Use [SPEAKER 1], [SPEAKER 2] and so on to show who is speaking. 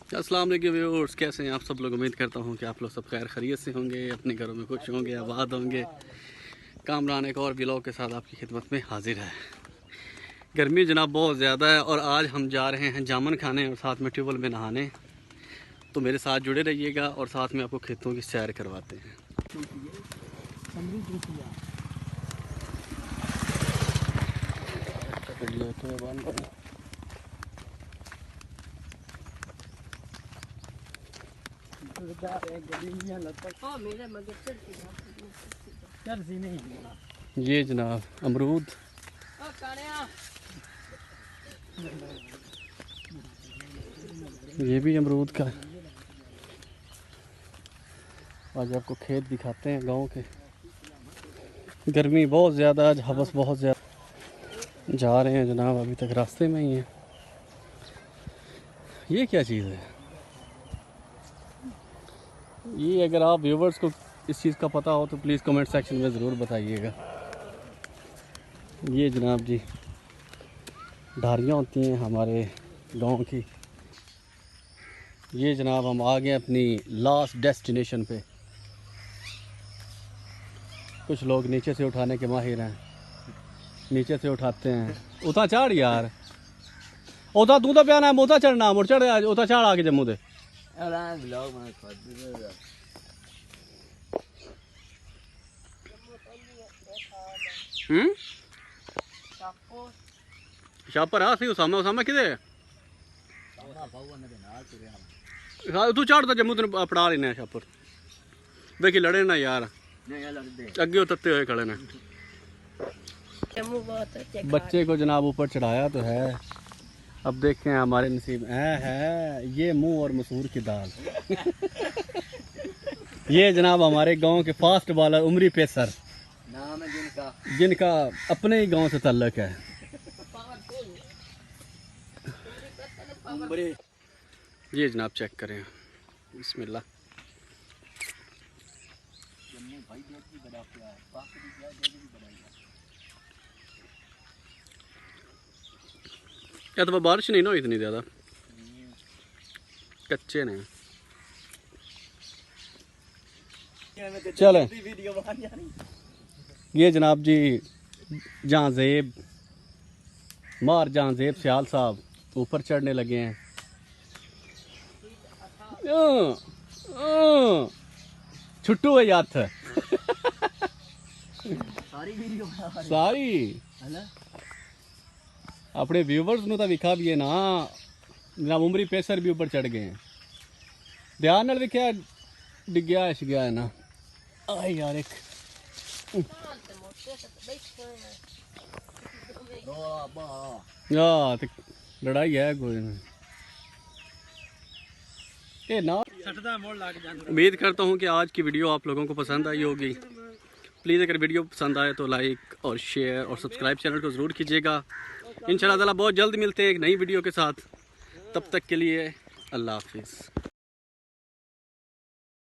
[SPEAKER 1] अस्सलाम वालेकुम व्यूअर्स, कैसे हैं आप सब लोग। उम्मीद करता हूं कि आप लोग सब खैर खैरियत से होंगे, अपने घरों में खुश होंगे, आबाद होंगे। कामरान एक और व्लॉग के साथ आपकी खिदमत में हाजिर है। गर्मी जनाब बहुत ज़्यादा है और आज हम जा रहे हैं जामुन खाने और साथ में ट्यूबवेल में नहाने। तो मेरे साथ जुड़े रहिएगा और साथ में आपको खेतों की सैर करवाते हैं। ये जनाब अमरूद, ये भी अमरूद का। आज आपको खेत दिखाते हैं गांव के। गर्मी बहुत ज़्यादा, आज हवस बहुत ज़्यादा। जा रहे हैं जनाब, अभी तक रास्ते में ही हैं। ये क्या चीज़ है? ये अगर आप व्यूवर्स को इस चीज़ का पता हो तो प्लीज़ कमेंट सेक्शन में ज़रूर बताइएगा। ये जनाब जी ढारियाँ होती हैं हमारे गांव की। ये जनाब हम आ गए अपनी लास्ट डेस्टिनेशन पे। कुछ लोग नीचे से उठाने के माहिर हैं, नीचे से उठाते हैं। उता चढ़ यार, उता तू तो प्याना है, मोता चढ़ना मुड़ चढ़, उता चढ़ आके जम्मू दे। शापर आ सी उसामा, उसामा किधे तू चढ़ता जम्मू तेन पड़ा लेना है शापर। देखी लड़े ना यार, अगे उतरते हुए खड़े ने। बच्चे को जनाब ऊपर चढ़ाया तो है, अब देखें हमारे नसीब है ये मुंह और मसूर की दाल। ये जनाब हमारे गांव के फास्ट बॉलर उमरी पेसर, नाम है जिनका अपने ही गांव से ताल्लुक है। ये जनाब चेक करें, बिस्मिल्लाह। या तो बारिश नहीं ना हुई इतनी ज़्यादा, कच्चे ने। चलें, ये जनाब जी जहांजेब मार जहांजेब सियाल साहब ऊपर चढ़ने लगे हैं। छुट्टू है याद था सारी अपने व्यूवर्स नु तो विखा भी है ना। जनाब उमरी पेसर भी ऊपर चढ़ गए हैं। ध्यान नाल विख्या डिग्या गया है ना। आ यार एक लड़ाई है कोई ना। ना उम्मीद करता हूँ कि आज की वीडियो आप लोगों को पसंद आई होगी। प्लीज़ अगर वीडियो पसंद आए तो लाइक और शेयर और सब्सक्राइब चैनल को ज़रूर कीजिएगा। इंशाल्लाह बहुत जल्द मिलते हैं एक नई वीडियो के साथ। तब तक के लिए अल्लाह हाफिज़।